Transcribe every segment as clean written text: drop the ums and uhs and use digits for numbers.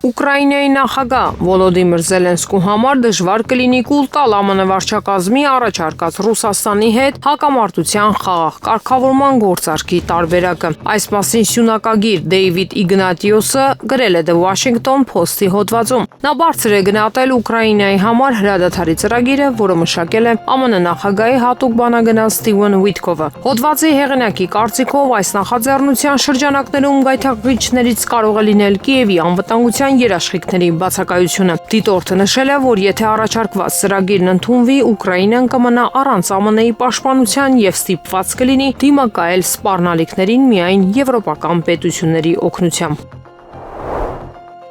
Ուկրաինայի նախագահ Վոլոդիմիր Զելենսկու համար դժվար կլինի կուլ տալ ԱՄՆ վարչակազմի առաջարկած Ռուսաստանի հետ հակամարտության խաղաղ կարգավորման գործարքի տարբերակը։ Այս մասին սյունակագիր Դեյվիդ Իգնատիոսը գրել է The Washington Post-ի հոդվածում։ Նա բարձր է գնահատել Ուկրաինայի համար հրադադարի ծրագիրը, որը մշակել է ԱՄՆ նախագահի հատուկ բանագնաց Ստիվեն Ուիթկովը։ Հոդվածի հեղինակի կարծիքով այս նախաձեռնության շրջանակներում գայթակղիչներից կարող է լինել Կիևի անվտանգության երաշխիքների բացակայությունը։ Դիտորդը նշել է, որ եթե առաջարկված ծրագիրն ընդունվի, Ուկրաինան կմնա առանց ԱՄՆ-ի պաշտպանության եւ ստիպված կլինի դիմակայել սպառնալիքներին միայն եվրոպական պետությունների օգնությամբ։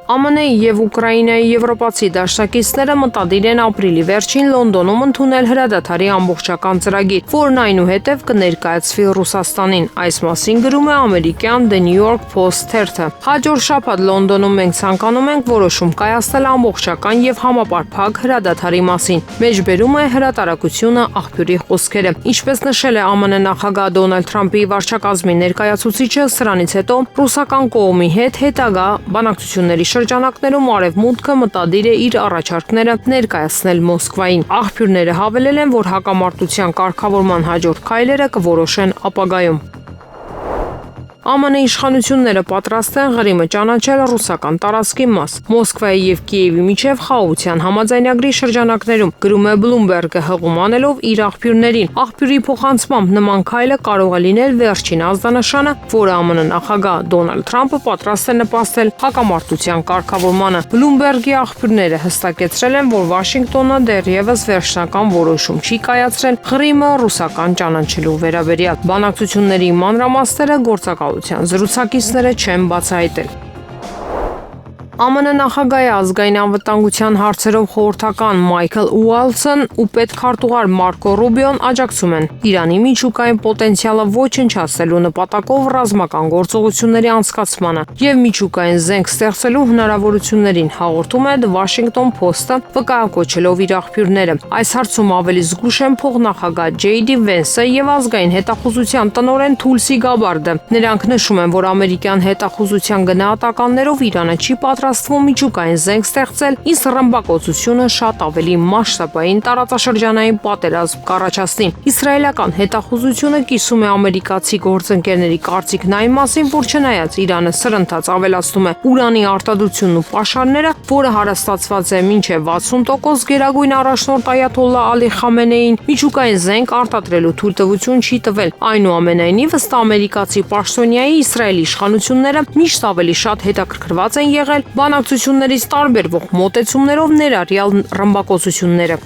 ԱՄՆ-ի եւ Ուկրաինայի եվրոպացի դաշնակիցները մտադիր են ապրիլի վերջին Լոնդոնում ընդունել հրադադարի ամբողջական ծրագիր, որն այնուհետև կներկայացվի Ռուսաստանին։ Այս մասին գրում է ամերիկյան The New York Post թերթը։ Հաջորդ շաբաթ Լոնդոնում մենք ցանկանում ենք որոշում կայացնել ամբողջական եւ համապարփակ հրադադարի մասին։ Մեջբերում է հրատարակությունը աղբյուրի խոսքերը։ Ինչպես նշել է ԱՄՆ նախագահ Դոնալդ Թրամփի վարչակազմի ներկայացուցիչը, սրանից հետո ռուսական կողմի հետ հետագա բանակցությունների շրջանակներում Արևմուտքը մտադիր է իր առաջարկները ներկայացնել Մոսկվային։ Աղբյուրները հավելել են, որ հակամարտության կարգավորման հաջորդ քայլերը կորոշեն ապագայում։ ԱՄՆ իշխանությունները պատրաստ են Ղրիմը ճանաչել ռուսական տարածքի մաս։ Մոսկվայի եւ Կիևի միջև խաղաղության համաձայնագրի շրջանակներում գրում է Bloomberg-ը հղում անելով իր աղբյուրներին։ Աղբյուրի փոխանցմամբ նման քայլը կարող է լինել վերջին ազդանշանը, որը ԱՄՆ նախագահ Դոնալդ Թրամփը պատրաստ է նպաստել հակամարտության կարգավորմանը։ Bloomberg-ի աղբյուրները հստակեցրել են, որ Վաշինգտոնը դեռևս վերջնական որոշում չի կայացրել Ղրիմը ռուսական ճանաչելու վերաբերյալ։ Բանակցությունների մանրամասները գործակալության զրուցակիցները չեն բացահայտել։ ԱՄՆ նախագահի ազգային անվտանգության հարցերով խորհրդական Մայքլ Ուալցն ու պետքարտուղար Մարկո Ռուբիոն աջակցում են Իրանի միջուկային պոտենցիալը ոչնչացնելու նպատակով ռազմական գործողությունների անցկացմանը եւ միջուկային զենք ստեղծելու հնարավորություններին, հաղորդում է The Washington Post-ը, վկայակոչելով իր աղբյուրները։ Այս հարցում ավելի զգուշ են փոխնախագահ Ջեյ Դի Վենսը եւ ազգային հետախուզության տնօրեն Թուլսի Գաբարդը։ Նրանք նշում են, որ ամերիկյան հետախուզության գնահատականներով Իրանը չի պատրաստվում միջուկային զենք ստեղծել, իսկ ռմբակոծությունը շատ ավելի մասշտաբային տարածաշրջանային պատերազմ կառաջացնի։ Իսրայելական հետախուզությունը կիսում է ամերիկացի գործընկերների կարծիքն այն մասին, որ չնայած Իրանը սրընթաց ավելացնում է ուրանի արտադրությունն ու պաշարները, որը հարստացված է մինչև 60%, գերագույն առաջնորդ Այաթոլլահ Ալի Խամենեին միջուկային զենք արտադրելու թույլտվություն չի տվել։ Այնուամենայնիվ, ըստ ամերիկացի պաշտոնյայի, Իսրայելի իշխանությունները միշտ ավելի շատ հետաքրքրված են եղել բանակցություններից տարբերվող մոտեցումներով, ներառյալ ռմբակոծությունները։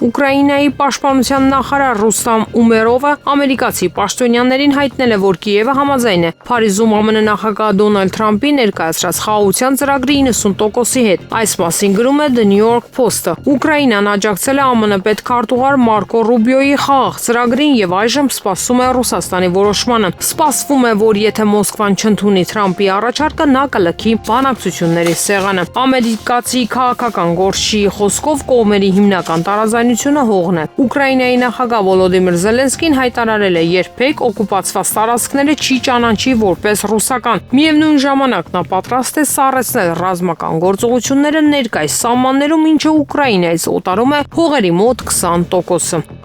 Ուկրաինայի պաշտպանության նախարար Ռուստամ Ումերովը ամերիկացի պաշտոնյաներին հայտնել է, որ Կիևը համաձայն է Փարիզում ԱՄՆ նախագահ Դոնալդ Թրամփի ներկայացրած խաղաղության ծրագրի 90%-ի հետ։ Այս մասին գրում է The New York Post-ը։ Ուկրաինան աջակցել է ԱՄՆ պետքարտուղար Մարկո Ռուբիոյի խաղաղ ծրագրին եւ այժմ սպասում է Ռուսաստանի որոշմանը։ Սպասվում է, որ եթե Մոսկվան չընդունի Թրամփի առաջարկը, նա կլքի բանակցությունների սեղանը։ Ամերիկացի քաղաքական գործչի խոսքով կողմերի հիմնական տարաձայնությունը հողն է։ Ուկրաինայի նախագահ Վոլոդիմիր Զելենսկին հայտարարել է, երբեք օկուպացված տարածքները չի ճանաչի որպես ռուսական։ Միևնույն ժամանակ նա պատրաստ է սառեցնել ռազմական գործողությունները ներկայիս սահմաններում, ինչը Ուկրաինայից օտարում է հողերի մոտ 20%-ը։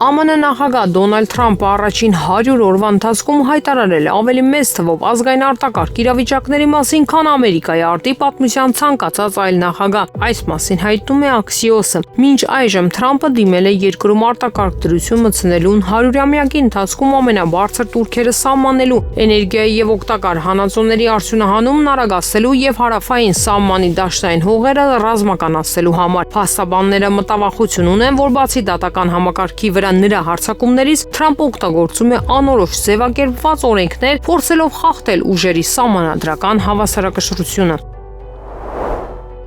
ԱՄՆ նախագահ Դոնալդ Թրամփը առաջին 100 օրվա ընթացքում հայտարարել է ավելի մեծ թվով ազգային արտակարգ իրավիճակների մասին, քան Ամերիկայի արտի պատմության ցանկացած այլ նախագահ։ Այս մասին հայտնում է Axios-ը։ Մինչ այժմ Թրամփը դիմել է երկրում արտակարգ դրություն մտցնելուն 100-ամյակի ընթացքում ամենաբարձր տուրքերը սահմանելու, էներգիայի եւ օգտակար հանածոների արդյունահանումն արագացնելու եւ հարավային սահմանի դաշտային հողերը ռազմականացնելու համար։ Փաստաբանները մտավախություն ունեն, որ բացի դատական համակարգի վրա նրա հարձակումներից Թրամփը օգտագործում է անորոշ ձևակերպված օրենքներ, փորձելով խախտել ուժերի սահմանադրական հավասարակշռությունը։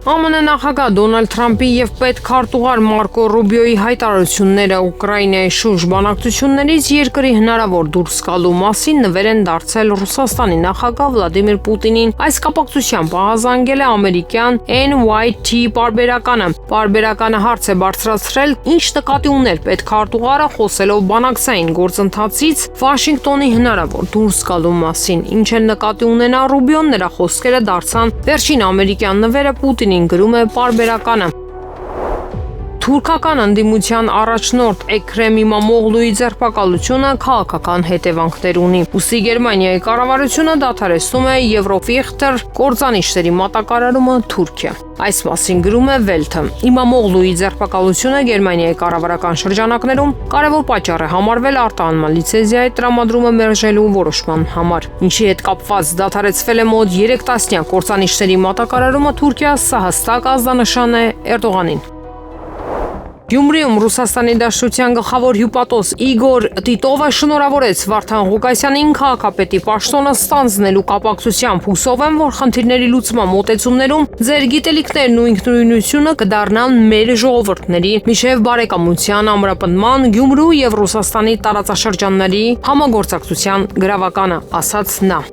ԱՄՆ նախագահ Դոնալդ Թրամփի եւ պետքարտուղար Մարկո Ռուբիոյի հայտարարությունները Ուկրաինայի շուրջ բանակցություններից երկրի հնարավոր դուրս գալու մասին նվեր են դարձել Ռուսաստանի նախագահ Վլադիմիր Պուտինին։ Այս կապակցությամբ ահազանգել է ամերիկյան NYT պարբերականը։ Պարբերականը հարց է բարձրացրել, ինչ նկատի ուներ պետքարտուղարը խոսելով բանակցային գործընթացից Վաշինգտոնի հնարավոր դուրս գալու մասին։ Ինչ են նկատի ունենա Ռուբիոն, նրա խոսքերը դարձան վերջին ամերիկյան նվերը Պուտինին, գրում է պարբերականը։ Թուրքական ընդդիմության առաջնորդ Էքրեմ Իմամօղլուի ձերբակալությունը քաղաքական հետևանքներ ունի։ Ուստի Գերմանիայի կառավարությունը դադարեցնում է Եվրոֆիղտեր կործանիչների մատակարարումը Թուրքիա։ Այս մասին գրում է Վելթը։ Իմամօղլուի ձերբակալությունը Գերմանիայի կառավարական շրջանակներում կարևոր պատճառ է համարվել արտահանման լիցենզիայի տրամադրումը մերժելու որոշման համար, ինչի հետ կապված դադարեցվել է մոտ 3 տասնյակ կործանիչների մատակարարումը Թուրքիա, սա հստակ ազդանշան է Էրդողանին։ Գյումրիում Ռուսաստանի Դաշնության գլխավոր հյուպատոս Իգոր Տիտովը շնորհավորեց Վարդան Ղուկասյանին քաղաքապետի պաշտոնը ստանձնելու կապակցությամբ։ Հուսով եմ, որ խնդիրների լուծման մոտեցումներում ձեր գիտելիքներն ու ինքնուրույնությունը կդառնան մեր ժողովուրդների միջև բարեկամության ամրապնդման, Գյումրու եւ Ռուսաստանի տարածաշրջանների համագործակցության գրավականը, ասաց նա։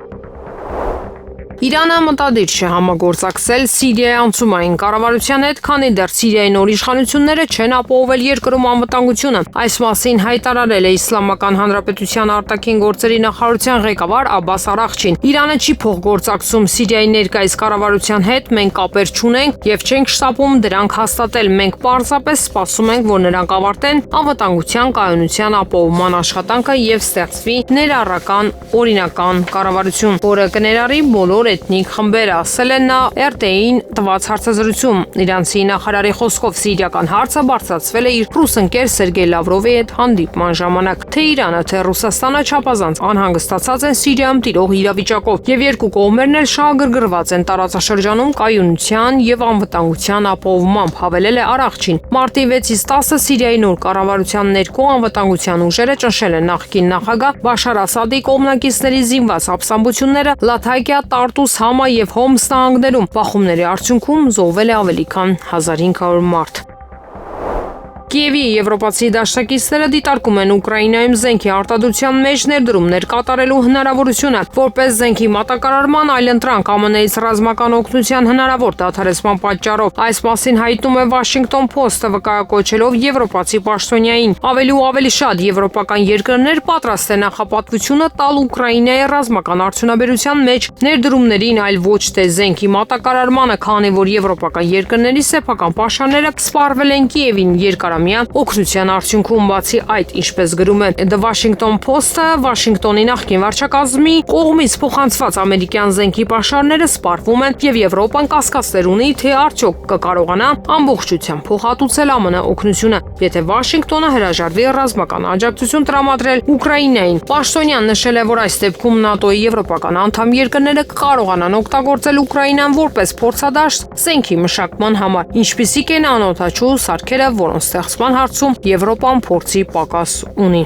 Իրանը մտադիր չէ համագործակցել Սիրիայի անցումային կառավարության հետ, քանի դեռ Սիրիայի նոր իշխանությունները չեն ապահովել երկրում անվտանգությունը։ Այս մասին հայտարարել է Իսլամական Հանրապետության արտաքին գործերի նախարարության ղեկավար Աբբաս Արաղչին։ Իրանը չի փոխգործակցում Սիրիայի ներկայիս կառավարության հետ, մենք կապեր չունենք եւ չենք շտապում դրանք հաստատել։ Մենք պարզապես սպասում ենք, որ նրանք ավարտեն անվտանգության կայունության ապահովման աշխատանքը եւ ստեղծվի ներառական օրինական կառավարություն, որը կներառի բոլոր էթնիկ խմբերը, ասել է նա RT-ին տված հարցազրույցում։ Իրանցի նախարարի խոսքով սիրիական հարցը բարձրացվել է իր ռուս ընկեր Սերգեյ Լավրովի հետ հանդիպման ժամանակ։ Թե Իրանը, թե Ռուսաստանը չափազանց անհանգստացած են Սիրիայում տիրող իրավիճակով եւ երկու կողմերն էլ շահագրգռված են տարածաշրջանում կայունության եւ անվտանգության ապահովմամբ, հավելել է Արաղչին։ Մարտի 6-ից 10-ը Սիրիայի նոր կառավարության ներքո անվտանգության ուժերը ճնշել են նախկին նախագահ Բաշար Ասադի կողմնակիցների զինված ապստամբությունները Լաթակիա, Տարտուս, Համա եւ Հոմս նահանգներում։ Բախումների արդյունքում զոհվել է ավելի քան 1500 մարդ։ Կիևի եվրոպացի դաշնակիցները դիտարկում են Ուկրաինայում զենքի արտադրության մեջ ներդրումներ կատարելու հնարավորությունը, որպես զենքի մատակարարման այլընտրանք ԱՄՆ-ից ռազմական օգնության հնարավոր դադարեցման պատճառով։ Այս մասին հայտնում է Washington Post-ը, վկայակոչելով եվրոպացի պաշտոնյային։ Ավելի ու ավելի շատ եվրոպական երկրներ պատրաստ են նախապատվությունը տալ Ուկրաինայի ռազմական արդյունաբերության մեջ ներդրումներին, այլ ոչ թե զենքի մատակարարմանը, քանի որ եվրոպական երկրների սեփական պաշարները սպառվել են Կիևին երկարամյա օգնության արդյունքում։ Բացի այդ, ինչպես գրում է The Washington Post-ը, Վաշինգտոնի նախկին վարչակազմի կողմից փոխանցված ամերիկյան զենքի պաշարները սպառվում են եւ Եվրոպան կասկածներ ունի, թե արդյոք կկարողանա ամբողջությամբ փոխհատուցել ԱՄՆ օգնությունը, եթե Վաշինգտոնը հրաժարվի ռազմական աջակցություն տրամադրել Ուկրաինային։ Պաշտոնյան նշել է, որ այս դեպքում ՆԱՏՕ-ի եվրոպական անդամ երկրները կկարողանան օգտագործել Ուկրաինան որպես փորձադաշտ զենքի մշակման համար, ինչպիսիք են անօդաչու սարքերը, որոնց ստեղծման հարցում Եվրոպան փորձի պակաս ունի։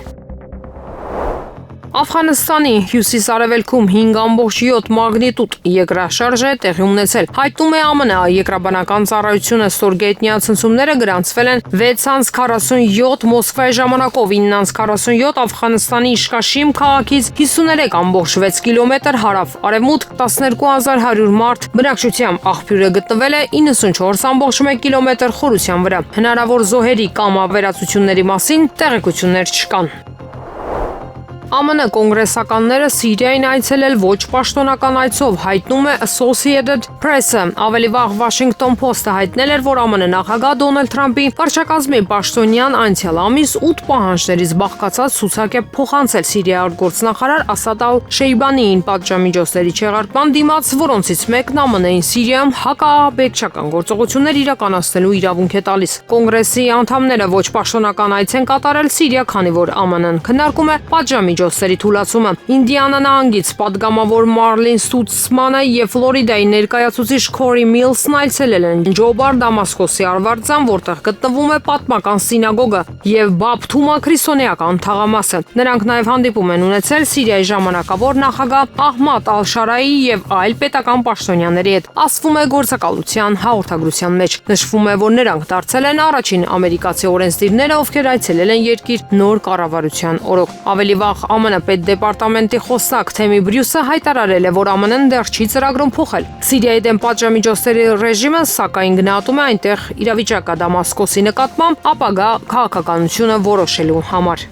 Աֆղանստանի հյուսիս-արևելքում 5.7 մագնիտուդ երկրաշարժ է տեղի ունեցել։ Հայտնում է ԱՄՆ երկրաբանական ծառայությունը, ստորգետնյա ցնցումները գրանցվել են 6:47 Մոսկվայի ժամանակով, 9:47 Աֆղանստանի Իշկաշիմ քաղաքից 53.6 կիլոմետր հարավ-արևմուտք, 12100 մարդ բնակչությամբ։ Աղբյուրը գտնվել է 94.1 կիլոմետր խորության վրա։ Հնարավոր զոհերի կամ ավերածությունների մասին տեղեկություններ չկան։ ԱՄՆ կոնգրեսականները Սիրիային այցելել ոչ պաշտոնական այցով, հայտնում է Associated Press-ը։ Ավելի վաղ Washington Post-ը հայտնել էր, որ ԱՄՆ նախագահ Դոնալդ Թրամփի վարչակազմի պաշտոնյան անցյալ ամիս 8 պահանջներից բաղկացած ցուցակ է փոխանցել Սիրիայի արտգործնախարար Ասադ Ալ-Շեյբանիին պատժամիջոցների չեղարկման դիմաց, որոնցից մեկն ԱՄՆ-ին Սիրիայում հակաաբեկչական գործողություններ իրականացնելու իրավունք է տալիս։ Կոնգրեսի անդամները ոչ պաշտոնական այց են կատարել Սիրիա, քանի որ ԱՄՆ-ն քննարկում է պատժամիջոցների պատժամիջոցների թուլացումը։ Ինդիանա նահանգից պատգամավոր Մարլին Ստուտսմանը եւ Ֆլորիդայի ներկայացուցիչ Քորի Միլսն այցելել են Ջոբար Դամասկոսի արվարձան, որտեղ գտնվում է պատմական սինագոգը եւ Բաբ Թումա քրիստոնեական թաղամասը։ Նրանք նաեւ հանդիպում են ունեցել Սիրիայի ժամանակավոր նախագահ Ահմադ Ալ-Շարայի եւ այլ պետական պաշտոնյաների հետ, ասվում է գործակալության հաղորդագրության մեջ։ Նշվում է, որ նրանք դարձել են առաջին ամերիկացի օրենսդիրները, ովքեր այցելել են երկիր նոր կառավարության օրոք։ Ավելի վաղ ԱՄՆ պետդեպարտամենտի խոսնակ Թեմի Բրյուսը հայտարարել է, որ ԱՄՆ-ն դեռ չի ծրագրում փոխել Սիրիայի դեմ պատժամիջոցների ռեժիմը, սակայն գնահատում է այնտեղ իրավիճակը Դամասկոսի նկատմամբ ապագա քաղաքականությունը որոշելու համար։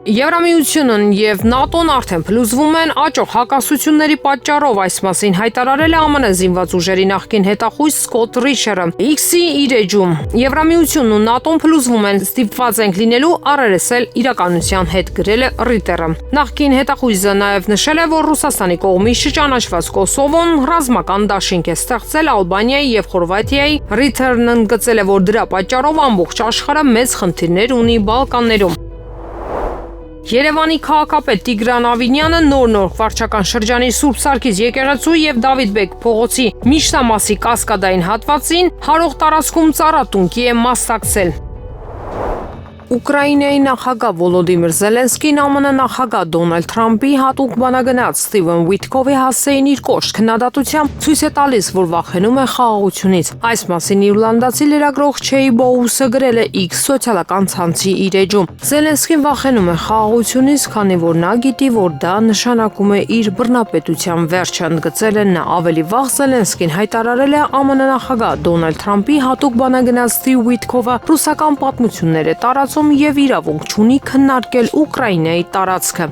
Եվրամիությունն եւ ՆԱՏՕ-ն արդեն փլուզվում են աճող հակասությունների պատճառով, այս մասին հայտարարել է ԱՄՆ զինված ուժերի նախկին հետախույզ Սկոտ Ռիչերը X-ի իր էջում։ Եվրամիությունն ու ՆԱՏՕ-ն փլուզվում են, ստիպված ենք լինելու առերեսել իրականության հետ, գրել է Ռիտերը։ Նախկին հետախույզը նաեւ նշել է, որ Ռուսաստանի կողմից չճանաչված Կոսովոն ռազմական դաշինք է ստեղծել Ալբանիայի եւ Խորվաթիայի։ Ռիթերն ընդգծել է, որ դրա պատճառով ամբողջ աշխարհը մեծ խնդիրներ ունի Բալկաններում։ Երևանի քաղաքապետ Տիգրան Ավինյանը նոր վարչական շրջանի Սուրբ Սարգիս եկեղեցու եւ Դավիթ Բեկ փողոցի Միշտամասի կասկադային հատվածին հարող տարածքում ծառատունքի է մասնակցել։ Ուկրաինայի նախագահ Վոլոդիմիր Զելենսկին ԱՄՆ նախագահ Դոնալդ Թրամփի հատուկ բանագնաց Սթիվեն Ուիթկովի հասցեին իր կոշտ քննադատությամբ ցույց է տալիս, որ վախենում է խաղաղությունից։ Այս մասին իռլանդացի լրագրող Չեի Բոուսը գրել է X սոցիալական ցանցի իր էջում։ Զելենսկին վախենում է խաղաղությունից, քանի որ նա գիտի, որ դա նշանակում է իր բռնապետության վերջը, ընդգծել է նա։ Ավելի վաղ Զելենսկին հայտարարել է ԱՄՆ նախագահ Դոնալդ Թրամփի հատուկ բանագնաց Սթիվ Ուիթկովը ռուսական պատմություններ է տարածում եւ իրավունք չունի քննարկել Ուկրաինայի տարածքը։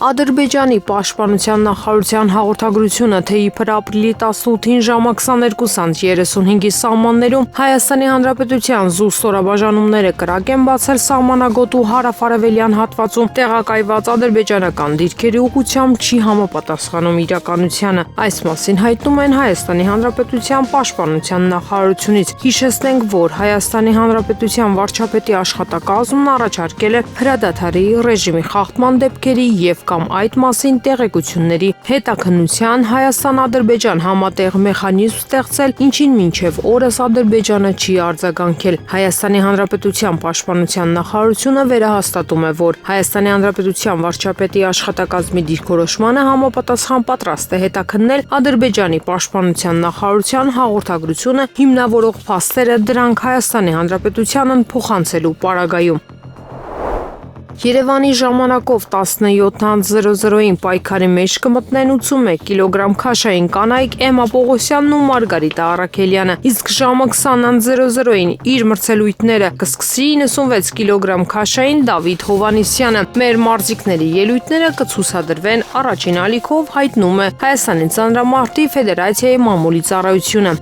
Ադրբեջանի պաշտպանության նախարարության հաղորդագրությունը, թե իբր ապրիլի 18-ին ժամը 22:35-ի սահմաններում Հայաստանի Հանրապետության զուր ստորաբաժանումները կրակ են բացել սահմանագոտու հարավ-արևելյան հատվածում, տեղակայված ադրբեջանական դիրքերի ուղղությամբ չի համապատասխանում իրականությանը։ Այս մասին հայտնում են Հայաստանի Հանրապետության պաշտպանության նախարարությունից։ Հիշեցնենք, որ Հայաստանի Հանրապետության վարչապետի աշխատակազմն առաջարկել է հրադադարի ռեժիմի խախտման դեպքերի եւ կամ այդ մասին տեղեկությունների հետաքննության Հայաստան-Ադրբեջան համատեղ մեխանիզմ ստեղծել, ինչին մինչև օրս Ադրբեջանը չի արձագանքել։ Հայաստանի Հանրապետության պաշտպանության նախարարությունը վերահաստատում է, որ Հայաստանի Հանրապետության վարչապետի աշխատակազմի դիրքորոշմանը համապատասխան պատրաստ է հետաքննել Ադրբեջանի պաշտպանության նախարարության հաղորդագրությունը հիմնավորող փաստերը դրանք Հայաստանի Հանրապետությանն փոխանցելու պարագայում։ Երևանի ժամանակով 17:00-ին պայքարի մեջ կմտնեն 81 կիլոգրամ քաշային կանայք Էմմա Պողոսյանն ու Մարգարիտա Առաքելյանը, իսկ ժամը 20:00-ին իր մրցելույթները կսկսի 96 կիլոգրամ քաշային Դավիթ Հովհաննիսյանը։ Մեր մարզիկների ելույթները կցուցադրվեն առաջին ալիքով, հայտնում է Հայաստանի ծանրամարտի ֆեդերացիայի մամուլի ծառայությունը։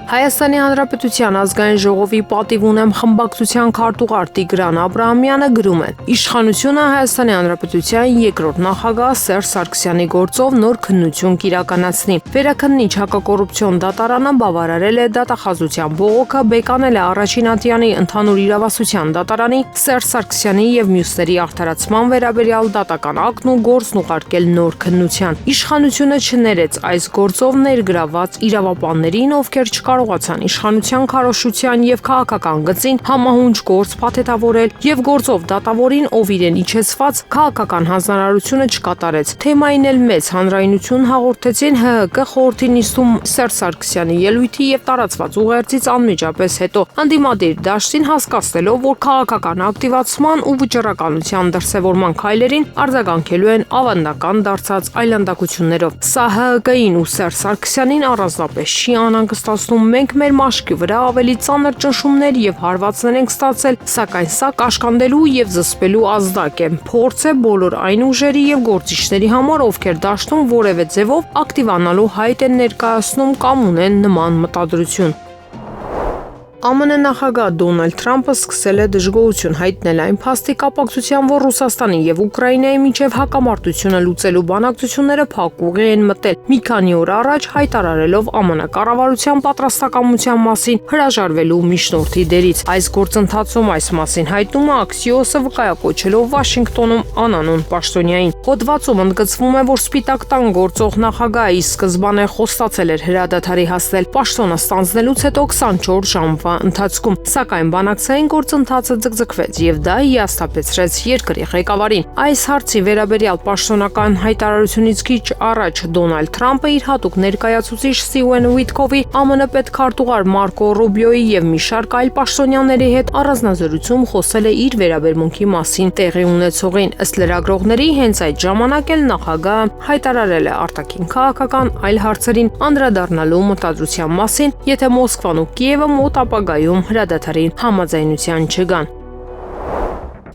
Հայաստանի Հանրապետության ազգային ժողովի պատիվ ունեմ խմբակցության քարտուղար Տիգրան Աբրահամյանը գրում է. Իշխանությունը Հայաստանի Հանրապետության երկրորդ նախագահ Սերժ Սարգսյանի գործով նոր քննություն կիրականացնի։ Վերաքննիչ հակակոռուպցիոն դատարանը բավարարել է դատախազության բողոքը, բեկանել է առաջին ատյանի ընդհանուր իրավասության դատարանի Սերժ Սարգսյանի եւ մյուսների արդարացման վերաբերյալ դատական ակտն ու գործն ուղարկել նոր քննության։ Իշխանությունը չներեց այս գործով ներգրաված իրավապաններին, ովքեր չկարողացան իշխանության քարոզչության եւ քաղաքական գծին համահունչ գործ փաթեթավորել եւ գործով դատավորին, ով իրեն իջեցված քաղաքական հանձնարարությունը չկատարեց։ Թեմային էլ մեծ հանրայնություն հաղորդեցին ՀՀԿ խորհրդի նիստում Սերժ Սարգսյանի ելույթի եւ տարածված ուղերձից անմիջապես հետո ընդդիմադիր դաշտին հասկացնելով, որ քաղաքական ակտիվացման ու վճռականության դրսևորման քայլերին արձագանքելու են ավանդական դարձած այլանդակություններով։ Սա ՀՀԿ-ին ու Սերժ Սարգսյանին առանձնապես չի անհանգստացնում։ Մենք մեր մաշկի վրա ավելի ծանր ճնշումներ եւ հարվածներ ենք ստացել, սակայն սա կաշկանդելու եւ զսպելու ազդակ է։ Փորձ է բոլոր այն ուժերի եւ գործիչների համար, ովքեր դաշտում որևէ ձևով ակտիվանալու հայտ են ներկայացնում կամ ունեն նման մտադրություն։ ԱՄՆ նախագահ Դոնալդ Թրամփը սկսել է դժգոհություն հայտնել այն փաստի կապակցությամբ, որ Ռուսաստանի եւ Ուկրաինայի միջև հակամարտությունը լուծելու բանակցությունները փակ ուղի են մտել։ Մի քանի օր առաջ հայտարարելով ԱՄՆ կառավարության պատրաստակամության մասին հրաժարվելու միջնորդի դերից։ Այս գործընթացում այս մասին հայտնում է Axios-ը վկայակոչելով Վաշինգտոնում անանուն պաշտոնյային։ Հոդվածում ընդգծվում է, որ Սպիտակ տան գործող նախագահը ի սկզբանե խոստացել էր հրադադարի հասնել պաշտոնը ստանձնելուց հետո 24 ժամվա ընթացքում, սակայն բանակցային գործընթացը ձգձգվեց եւ դա հիասթափեցրեց երկրի ղեկավարին։ Այս հարցի վերաբերյալ պաշտոնական հայտարարությունից քիչ առաջ Դոնալդ Թրամփը իր հատուկ ներկայացուցիչ Ստիվեն Ուիթքովի, ԱՄՆ պետքարտուղար Մարկո Ռուբիոյի եւ մի շարք այլ պաշտոնյաների հետ առանձնազրույցում խոսել է իր վերաբերմունքի մասին տեղի ունեցողին։ Ըստ լրագրողների, հենց այդ ժամանակ էլ նախագահը հայտարարել է արտաքին քաղաքական այլ հարցերին անդրադառնալու մտադրության մասին, եթե Մոսկվան ու Կիևը մոտ ապագայում հրադադարին համաձայնության չգան։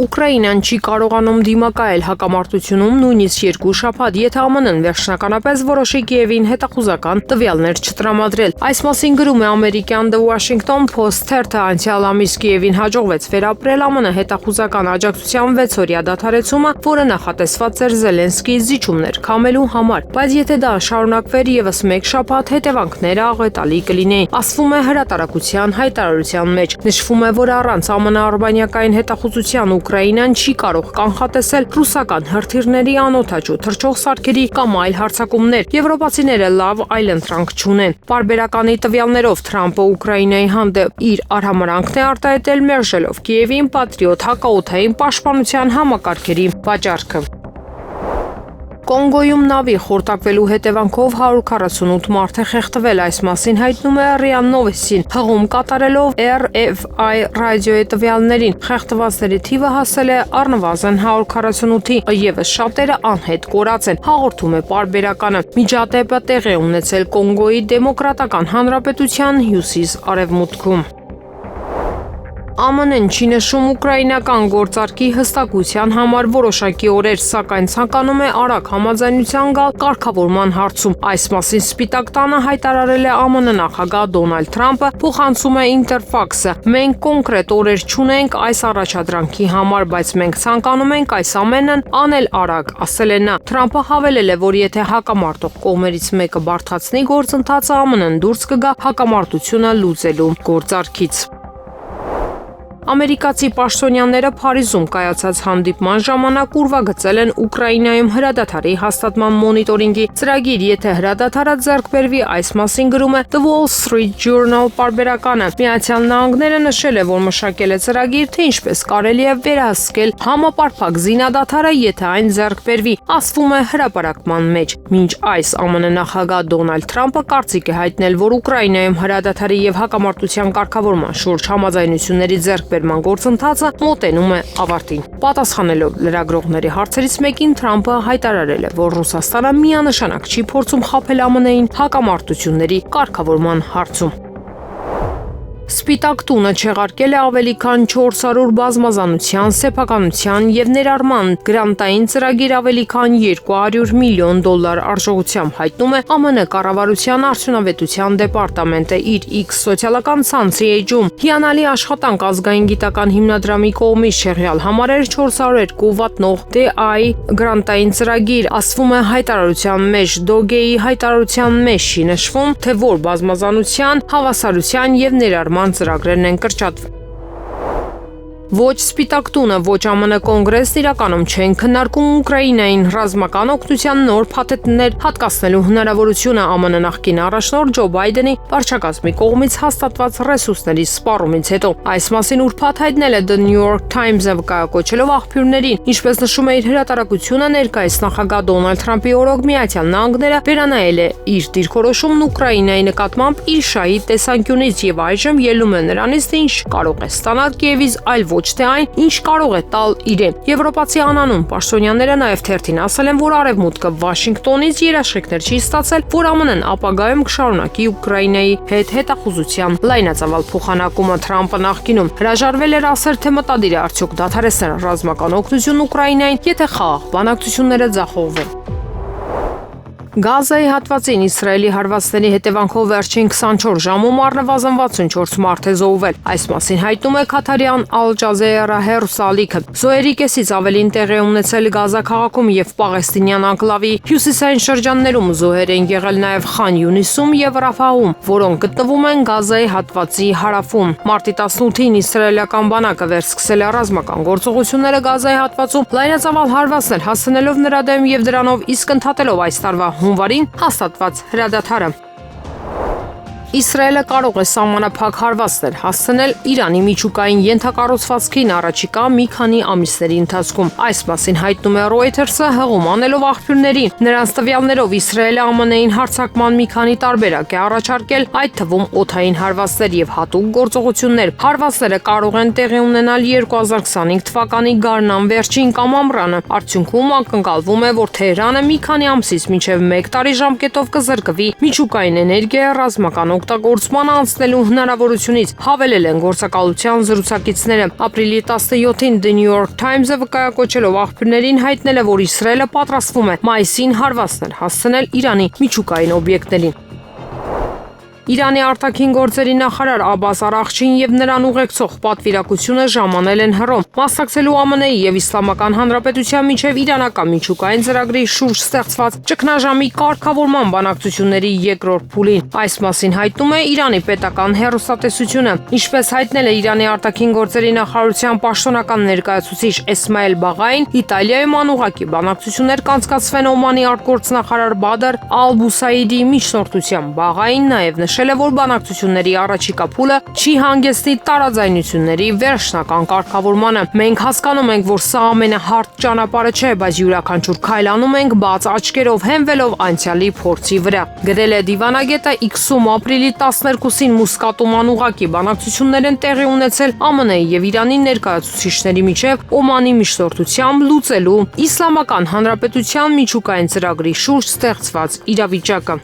Ուկրաինան չի կարողանում դիմակայել հակամարտությունում նույնիսկ 2 շաբաթ, եթե ԱՄՆ-ն վերջնականապես որոշի Կիևին հետախուզական տվյալներ չտրամադրել։ Այս մասին գրում է ամերիկյան The Washington Post թերթը, անցյալ ամիս Կիևին հաջողվեց վերապրել ԱՄՆ հետախուզական աջակցության 6-օրյա դադարեցումը, որը նախատեսված էր Զելենսկիի զիջումներ քամելու համար, բայց եթե դա շարունակվեր եւս 1 շաբաթ, հետևանքները աղետալի կլինեին, ասվում է հրատարակության հայտարարության մեջ։ Նշվում է, որ առանց ԱՄՆ արբանյակային հետախուզության Ուկրաինան չի կարող կանխատեսել ռուսական հրթիռների անօդաչու թռչող սարքերի կամ այլ հարձակումներ։ Եվրոպացիները լավ այլընտրանք չունեն։ Պարբերականի տվյալներով Թրամփը Ուկրաինայի հանդեպ իր արհամարհանքն է արտահայտել, մերժելով Կիևին պատրիոտ հակաօդային պաշտպանության համակարգերի վաճառքը։ Կոնգոյում նավի խորտակվելու հետևանքով 148 մարդ է խեղդվել, այս մասին հայտնում է ՌԻԱ Նովոստին, հղում կատարելով RFI ռադիոյի տվյալներին։ Խեղդվածների թիվը հասել է առնվազն 148-ի, ևս շատերը անհետ կորած են, հաղորդում է պարբերականը։ Միջադեպը տեղի ունեցել Կոնգոյի Դեմոկրատական Հանրապետության հյուսիս-արևմուտքում։ ԱՄՆ-ն չի նշում ուկրաինական գործարքի հստակության համար որոշակի օրեր, սակայն ցանկանում է արագ համաձայնության գալ կարգավորման հարցում։ Այս մասին Սպիտակ տանը հայտարարել է ԱՄՆ նախագահ Դոնալդ Թրամփը, փոխանցում է Interfax-ը։ Մենք կոնկրետ օրեր չունենք այս առաջադրանքի համար, բայց մենք ցանկանում ենք այս ամենն անել արագ, ասել է նա։ Թրամփը հավելել է, որ եթե հակամարտող կողմերից մեկը բարդացնի գործընթացը, ԱՄՆ-ն դուրս կգա հակամարտությունը լուծելու գործարքից։ Ամերիկացի պաշտոնյաները Փարիզում կայացած հանդիպման ժամանակ ուրվագծել են Ուկրաինայում հրադադարի հաստատման մոնիտորինգի ծրագիր, եթե հրադադարը ձեռք բերվի, այս մասին գրում է The Wall Street Journal պարբերականը։ Միացյալ Նահանգները նշել է, որ մշակել է ծրագիր, թե ինչպես կարելի է վերահսկել համապարփակ զինադադարը, եթե այն ձեռք բերվի, ասվում է հրապարակման մեջ։ Մինչ այս ԱՄՆ նախագահ Դոնալդ Թրամփը կարծիք է հայտնել, որ Ուկրաինայում հրադադարի եւ հակամարտության կարգավորման շուրջ համաձայնությունների ձեռքբերման գործընթացը մոտենում է ավարտին։ Պատասխանելով լրագրողների հարցերից մեկին, Թրամփը հայտարարել է, որ Ռուսաստանը միանշանակ չի փորձում խաբել ԱՄՆ-ին հակամարտությունների կարգավորման հարցում։ Սպիտակ տունը չեղարկել է ավելի քան 400 բազմազանության, սեփականության եւ ներառման գրանտային ծրագիր ավելի քան $200 միլիոն արժողությամբ, հայտնում է ԱՄՆ կառավարության արդյունավետության դեպարտամենտը իր X սոցիալական ցանցի էջում։ Հիանալի աշխատանք ազգային գիտական հիմնադրամի կողմից շեղյալ համարեր 402 վատնող DI գրանտային ծրագիր, ասվում է հայտարարության մեջ։ Դոգեի հայտարարության մեջ չի նշվում, թե որ բազմազանության, հավասարության եւ ներառման ծրագրերն են կրճատվել։ Ոչ Սպիտակ տունը, ոչ ԱՄՆ կոնգրեսն իրականում չեն քննարկում Ուկրաինային ռազմական օգնության նոր փաթեթներ հատկացնելու հնարավորությունը ԱՄՆ նախկին առաջնորդ Ջո Բայդենի վարչակազմի կողմից հաստատված ռեսուրսների սպառումից հետո։ Այս մասին ուրբաթ հայտնել է The New York Times-ը, վկայակոչելով աղբյուրներին։ Ինչպես նշում է իր հրատարակությունը, ներկայիս նախագահ Դոնալդ Թրամփի օրոք Միացյալ Նահանգները վերանայել է իր դիրքորոշումն Ուկրաինայի նկատմամբ իր շահի տեսանկյունից եւ այժմ ելում է նրանից, թե ինչ կարող է ստանալ Կիևից, այլ ոչ թե այն, ինչ կարող է տալ իրեն։ Եվրոպացի անանուն պաշտոնյաները նաև թերթին ասել են, որ Արևմուտքը Վաշինգտոնից երաշխիքներ չի ստացել, որ ԱՄՆ-ն ապագայում կշարունակի Ուկրաինայի հետ հետախուզության լայնածավալ փոխանակումը։ Թրամփը նախկինում հրաժարվել էր ասել, թե մտադիր է արդյոք դադարեցնել ռազմական օգնություն Ուկրաինային, եթե խաղաղ բանակցությունները ձախողվեն։ Գազայի հատվածին Իսրայելի հարվածների հետևանքով վերջին 24 ժամում առնվազն 64 մարդ է զոհվել։ Այս մասին հայտնում է Քաթարյան Al Jazeera հեռուստաալիքը։ Զոհերի կեսից ավելին տեղի ունեցել Գազա քաղաքում եւ Պաղեստինյան անկլավի հյուսիսային շրջաններում զոհեր են եղել նաեւ Խան Յունիսում եւ Ռաֆահում, որոնք գտնվում են Գազայի հատվածի հարավում։ Մարտի 18-ին իսրայելական բանակը վերսկսել է ռազմական գործողությունները Գազայի հատվածում, լայնածավալ հարվածներ հասցնելով նրա դեմ եւ դրանով իսկ ընդհատելով այս տարվա հունվարին հաստատված հրադադարը։ Իսրայելը կարող է սահմանափակ հարվածներ հասցնել Իրանի միջուկային ենթակառուցվածքին առաջիկա մի քանի ամիսների ընթացքում։ Այս մասին հայտնում է Reuters-ը հղում անելով աղբյուրներին։ Նրանց տվյալներով Իսրայելը ԱՄՆ-ին հարձակման մի քանի տարբերակ է առաջարկել, այդ թվում օդային հարվածներ եւ հատուկ գործողություններ։ Հարվածները կարող են տեղի ունենալ 2025 թվականի գարնան վերջին կամ ամռանը։ Արդյունքում ակնկալվում է, որ Թեհրանը մի քանի ամսից մինչև 1 տարի ժամկետով կզրկվի միջուկային էներգիայի ռազմական օգտագործման անցնելու հնարավորությունից, հավելել են գործակալության զրուցակիցները։ Ապրիլի 17-ին The New York Times-ը վկայակոչելով աղբյուրներին հայտնել է, որ Իսրայելը պատրաստվում է մայիսին հարվածներ հասցնել Իրանի միջուկային օբյեկտներին։ Իրանի արտաքին գործերի նախարար Աբբաս Արաղչին եւ նրան ուղեկցող պատվիրակությունը ժամանել են Հռոմ, մասնակցելու ԱՄՆ-ի եւ Իսլամական Հանրապետության միջև իրանական միջուկային ծրագրի շուրջ ստեղծված ճգնաժամի կարգավորման բանակցությունների երկրորդ փուլին։ Այս մասին հայտնում է Իրանի պետական հեռուստատեսությունը։ Ինչպես հայտնել է Իրանի արտաքին գործերի նախարարության պաշտոնական ներկայացուցիչ Էսմայել Բաղային, Իտալիայում անուղղակի բանակցություններ կանցկացվեն Օմանի արտգործնախարար Բադր Ալ-Բուսայիդի միջնորդությամբ։ Բաղային նաեւ նշել է, որ բանակցությունների առաջիկա փուլը չի հանգեցնի տարաձայնությունների վերջնական կարգավորմանը։ Մենք հասկանում ենք, որ սա ամենահարթ ճանապարհը չէ, բայց յուրաքանչյուր քայլ անում ենք բաց աչքերով, հենվելով անցյալի փորձի վրա։ Գրել է դիվանագետը X-ում ապրիլի 12-ին Մուսկատում անուղղակի բանակցություններ են տեղի ունեցել ԱՄՆ-ի եւ Իրանի ներկայացուցիչների միջև Օմանի միջնորդությամբ լուծելու Իսլամական Հանրապետության միջուկային ծրագրի շուրջ ստեղծված իրավիճակը։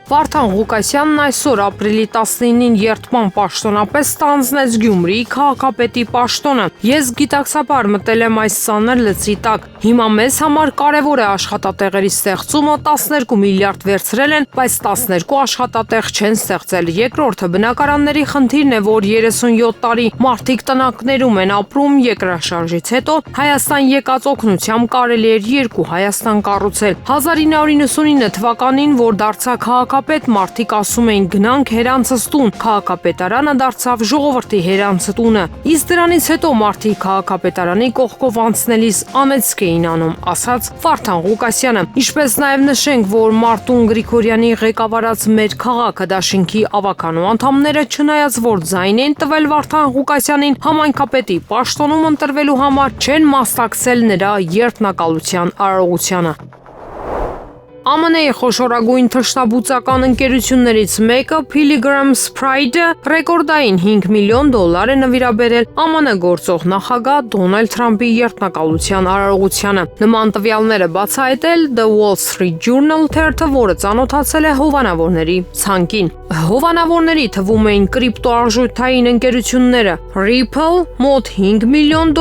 Վարդան Ղուկասյանն այսօր ապրիլի 19-ին երդման պաշտոնապես ստանձնեց Գյումրիի քաղաքապետի պաշտոնը։ Ես գիտակցաբար մտել եմ այս ծանր լծի տակ։ Հիմա մեզ համար կարևոր է աշխատատեղերի ստեղծումը, 12 միլիարդ վերցրել են, բայց 12 աշխատատեղ չեն ստեղծել։ Երկրորդը բնակարանների խնդիրն է, որ 37 տարի մարդիկ տնակներում են ապրում, երկրաշարժից հետո Հայաստան եկած օգնությամբ կարելի էր երկու Հայաստան կառուցել։ 1999 թվականին, որ դարձա քաղաքապետ, մարդիկ ասում էին գնանք հերանցս տուն, քաղաքապետարանը դարձավ ժողովրդի հերանցը տունը։ Իսկ դրանից հետո մարդիկ քաղաքապետարանի կողքով անցնելիս անեծք էին անում, ասաց Վարդան Ղուկասյանը։ Ինչպես նաև նշենք, որ Մարտուն Գրիգորյանի ղեկավարած մեր քաղաքը դաշինքի ավականու անդամները, չնայած որ ձայն են տվել Վարդան Ղուկասյանին համայնքապետի պաշտոնում ընտրվելու համար, չեն մասնակցել նրա երդմնակալության արարողությանը։ ԱՄՆ-ի խոշորագույն թշնաբուծական ընկերություններից մեկը Pilgrim's Pride-ը ռեկորդային $5 միլիոն է նվիրաբերել ԱՄՆ գործող նախագահ Դոնալդ Թրամփի երդմնակալության արարողությանը։ Նման տվյալները բացահայտել The Wall Street Journal թերթը, որը ծանոթացել է հովանավորների ցանկին։ Հովանավորների թվում էին կրիպտոարժութային ընկերությունները Ripple մոտ $5 միլիոն,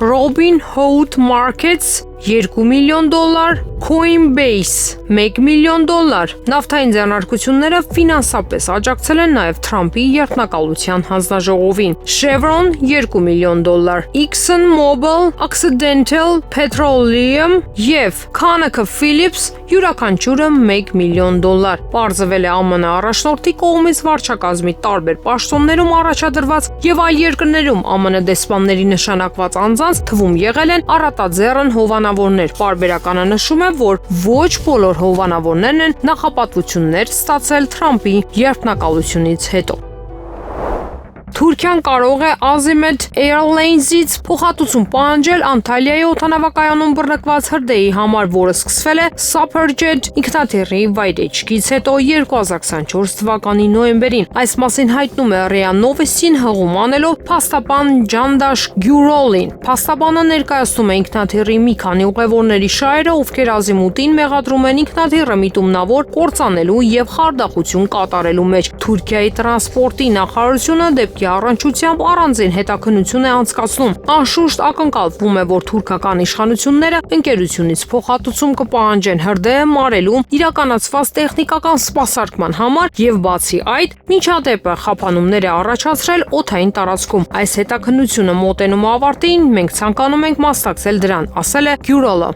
Robinhood Markets $2 միլիոն, Coinbase $1 միլիոն։ Նավթային ձեռնարկությունները ֆինանսապես աջակցել են նաև Թրամփի երդմնակալության հանձնաժողովին։ Chevron $2 միլիոն, ExxonMobil, Occidental Petroleum եւ ConocoPhillips յուրաքանչյուրը $1 միլիոն։ Պարզվել է ԱՄՆ առաջնորդի կողմից վարչակազմի տարբեր պաշտոններում առաջադրված եւ այլ երկրներում ԱՄՆ դեսպանների նշանակված անձանց թվում եղել են առատաձեռն հովանավորներ։ Պարբերականը նշում է, որ ոչ բոլոր հովանավորներն են նախապատվություններ ստացել Թրամփի երդմնակալությունից հետո։ Թուրքիան կարող է Azimet Airlines-ից փոխհատուցում պահանջել Անտալիայի օդանավակայանում բռնկված հրդեհի համար, որը սկսվել է Superjet ինքնաթիռի վայրէջքից հետո 2024 թվականի նոյեմբերին։ Այս մասին հայտնում է RIA Novosti-ն հղում անելով փաստաբան Ջանդաշ Գյուրոլին։ Փաստաբանը ներկայացնում է ինքնաթիռի մի քանի ուղևորների շահերը, ովքեր ազիմուտին մեղադրում են ինքնաթիռը միտումնավոր կործանելու եւ խարդախություն կատարելու մեջ։ Թուրքիայի տրանսպորտի նախարարությունը դեպքի Արևմուտքի առնչությամբ առանձին հետաքննություն է անցկացնում։ Անշուշտ ակնկալվում է, որ թուրքական իշխանությունները ընկերությունից փոխհատուցում կպահանջեն հրդեհը մարելու իրականացված տեխնիկական սպասարկման համար եւ բացի այդ, միջադեպը խափանումներ է առաջացրել օդային տարածքում։ Այս հետաքննությունը մոտենում ավարտին, մենք ցանկանում ենք մասնակցել դրան, ասել է Գյուրալը։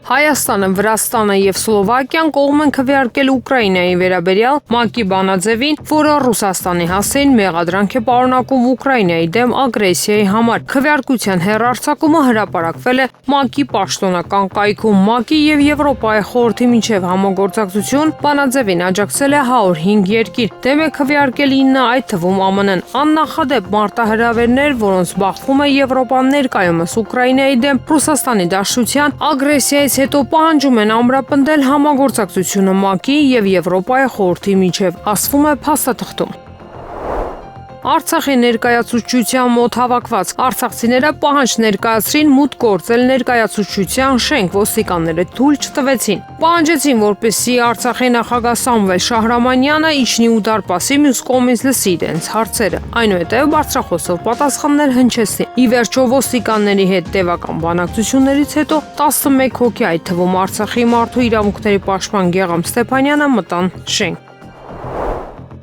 Հայաստանը, Վրաստանը եւ Սլովակիան կողմ են քվեարկել Ուկրաինայի վերաբերյալ ՄԱԿ-ի բանաձևին, որը Ռուսաստանի հասցեին մեղադրանք է պարունակում Ուկրաինայի դեմ ագրեսիայի համար։ Քվեարկության հեռարձակումը հրապարակվել է ՄԱԿ-ի պաշտոնական կայքում։ ՄԱԿ-ի եւ Եվրոպայի խորհրդի միջև համագործակցություն բանաձևին աջակցել է 105 երկիր։ Դեմ է քվեարկել 9, այդ թվում ԱՄՆ-ն։ Աննախադեպ մարտահրավերներ, որոնց բախվում է Եվրոպան ներկայումս Ուկրաինայի դեմ Ռուսաստանի դաշտության ագրեսիայից հետո պահանջում են ամրապնդել համագործակցությունը ՄԱԿ-ի եւ Եվրոպայի խորհրդի միջև, ասվում է փաստաթղթում։ Արցախի ներկայացուցչության մոտ հավաքված արցախցիները պահանջ ներկայացրին մուտք գործել ներկայացուցչության շենք, ոստիկանները թույլ չտվեցին։ Պահանջեցին, որպեսզի Արցախի նախագահ Սամվել Շահրամանյանը իջնի ու դարպասի, մյուս կողմից լսի իրենց հարցերը։ Այնուհետև բարձրախոսով պատասխաններ հնչեցնի։ Ի վերջո ոստիկանների հետ տևական բանակցություններից հետո 11 հոգի, այդ թվում Արցախի մարդու իրավունքների պաշտպան Գեգամ Ստեփանյանը մտան շենք։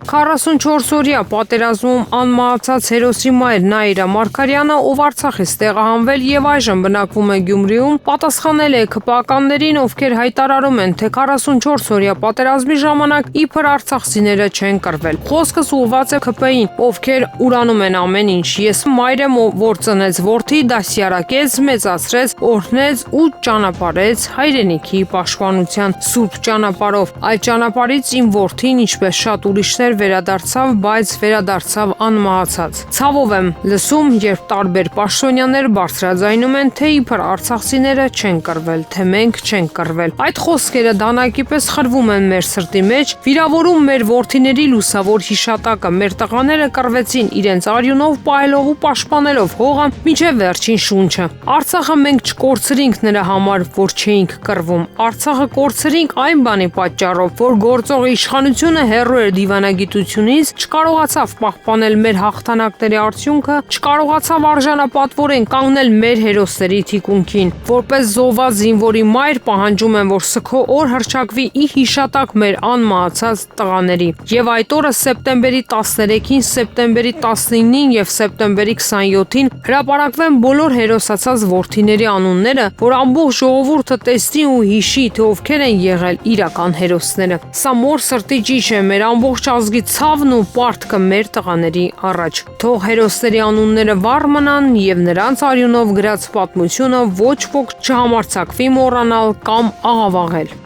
44-օրյա պատերազմում անմահացած հերոսի մայր Նաիրա Մարգարյանը, ով Արցախից տեղահանվել եւ այժմ բնակվում է Գյումրիում, պատասխանել է ՔՊԱ-կաններին, ովքեր հայտարարում են, թե 44-օրյա պատերազմի ժամանակ իբր արցախցիները չեն կռվել։ Խոսքս ուղղված է ՔՊ-ին, ովքեր ուրանում են ամեն ինչ։ Ես մայր եմ, որ ծնեց որդի, դասյարակեց, մեծացրեց, օրհնեց ու ճանապարհեց հայրենիքի պաշտպանության սուրբ ճանապարհով։ Այդ ճանապարհից իմ որդին, ինչպես շատ ուրիշներ, վերադարձավ, բայց վերադարձավ անմահացած։ Ցավով եմ լսում, երբ տարբեր պաշտոնյաներ բարձրաձայնում են, թե իբր արցախցիները չեն կռվել, թե մենք չենք կռվել։ Այդ խոսքերը դանակի պես խրվում են մեր սրտի մեջ, վիրավորում մեր որդիների լուսավոր հիշատակը։ Մեր տղաները կռվեցին իրենց արյունով պահելով ու պաշտպանելով հողը մինչև վերջին շունչը։ Արցախը մենք չկորցրինք նրա համար, որ չէինք կռվում։ Արցախը կորցրինք այն բանի պատճառով, որ գործող իշխանությունը հեռու էր դիվանագիտությունից, չկարողացավ պահպանել մեր հաղթանակների արդյունքը, չկարողացավ արժանապատվորեն կանգնել մեր հերոսների թիկունքին։ Որպես զոհված զինվորի մայր պահանջում եմ, որ սգո օր հռչակվի ի հիշատակ մեր անմահացած տղաների։ Եվ այդ օրը սեպտեմբերի 13-ին, սեպտեմբերի 19-ին եւ սեպտեմբերի 27-ին հրապարակվեն բոլոր հերոսացած որդիների անունները, որ ամբողջ ժողովուրդը տեսնի ու հիշի, թե ովքեր են եղել իրական հերոսները։ Սա մոր սրտի ճիչ է մեր ամբողջ ազգի ցավն ու պարտքը մեր տղաների առաջ։ Թող հերոսների անունները վառ մնան եւ նրանց արյունով գրած պատմությունը ոչ ոք չհամարձակվի մոռանալ կամ աղավաղել։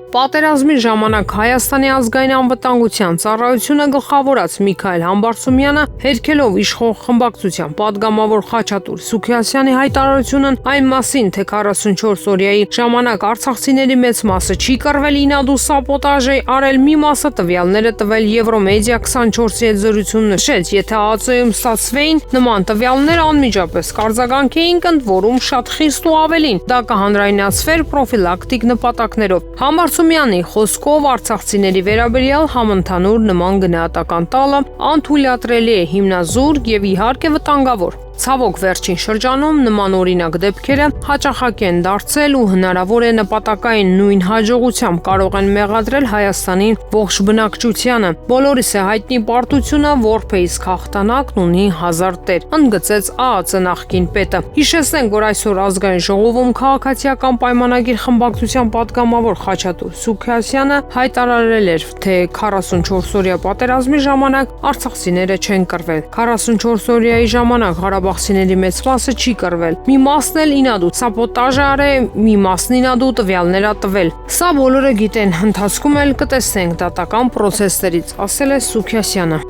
Պատերազմի ժամանակ Հայաստանի ազգային անվտանգության ծառայությունը գլխավորած Միքայել Համբարձումյանը հերքելով իշխող խմբակցության падգամավոր Խաչատուր Սուքիասյանի հայտարարությունն այն մասին, թե 44-օրյայի ժամանակ արցախցիների մեծ մասը չի կռվել, ինադու սապոտաժ է արել, մի մասը տվյալները տվել Եվրոմեդիա 24-ի հետ զրույցում նշեց, եթե ԱԱԾ-ում ստացվեին նման տվյալներ անմիջապես կարձագանքեին, ընդ որում շատ խիստ ու ավելին, դա կհանրայնացվեր պրոֆիլակտիկ նպատակներով։ Համբարձումյանի խոսքով արցախցիների վերաբերյալ համընդհանուր նման գնահատական տալը անթույլատրելի է, հիմնազուրկ եւ իհարկե վտանգավոր։ Ցավոք վերջին շրջանում նման օրինակ դեպքերը հաճախակ են դարձել ու հնարավոր է նպատակային նույն հաջողությամբ կարող են մեղադրել Հայաստանին ողջ բնակչությանը։ Բոլորիս է հայտնի պարտությունը, որպես հաղթանակն ունի հազար տեր, ընդգծեց ԱԱԾ նախկին պետը։ Հիշեցնենք, որ այսօր ազգային ժողովում քաղաքացիական պայմանագիր խմբակցության падգամավոր Խաչատուր Սուքիասյանը հայտարարել էր, թե 44-օրյա պատերազմի ժամանակ արցախցիները չեն կռվել։ 44-օրյայի ժամանակ Ղարաբաղցիների մեծ մասը չի կռվել։ Մի մասն էլ ինադու սապոտաժ արել, մի մասն ինադու տվյալներ ա տվել։ Սա բոլորը գիտեն, ընթացքում էլ կտեսնենք դատական պրոցեսներից, ասել է Սուքիասյանը։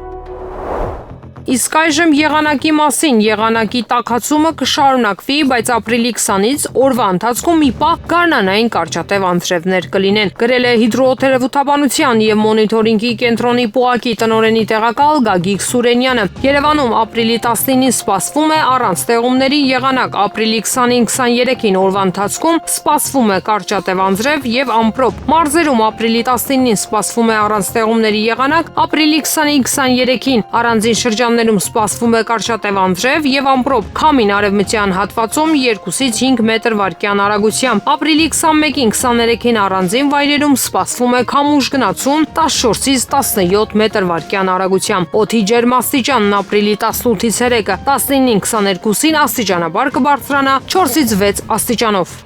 Իսկ այժմ եղանակի մասին: Եղանակի տաքացումը կշարունակվի, բայց ապրիլի 20-ից օրվա ընթացքում մի պահ գարնանային կարճատև անձրևներ կլինեն, գրել է հիդրոթերապևտաբանության և մոնիթորինգի կենտրոնի ՊՈԱԿ-ի տնօրենի տեղակալ Գագիկ Սուրենյանը: Երևանում ապրիլի 19-ին սպասվում է առանց տեղումների եղանակ, ապրիլի 20-ին 23-ին օրվա ընթացքում սպասվում է կարճատև անձրև և ամպրոպ: Մարզերում ապրիլի 19-ին սպասվում է առանց տեղումների եղանակ, ապրիլի 20-ին 23-ին առանձին շրջաններում սպասվում է կարճատև անձրև և ամպրոպ, քամին արևմտյան հատվածում 2-ից 5 մետր/վայրկյան արագությամբ, ապրիլի 21-ին 23-ին առանձին վայրերում սպասվում է քամուշ գնացում 14-ից 17 մետր/վայրկյան արագությամբ: Օդի ջերմաստիճանն ապրիլի 18-ից 3-ը 19-ին 22-ին աստիճանաբար կբարձրանա 4-ից 6 աստիճանով: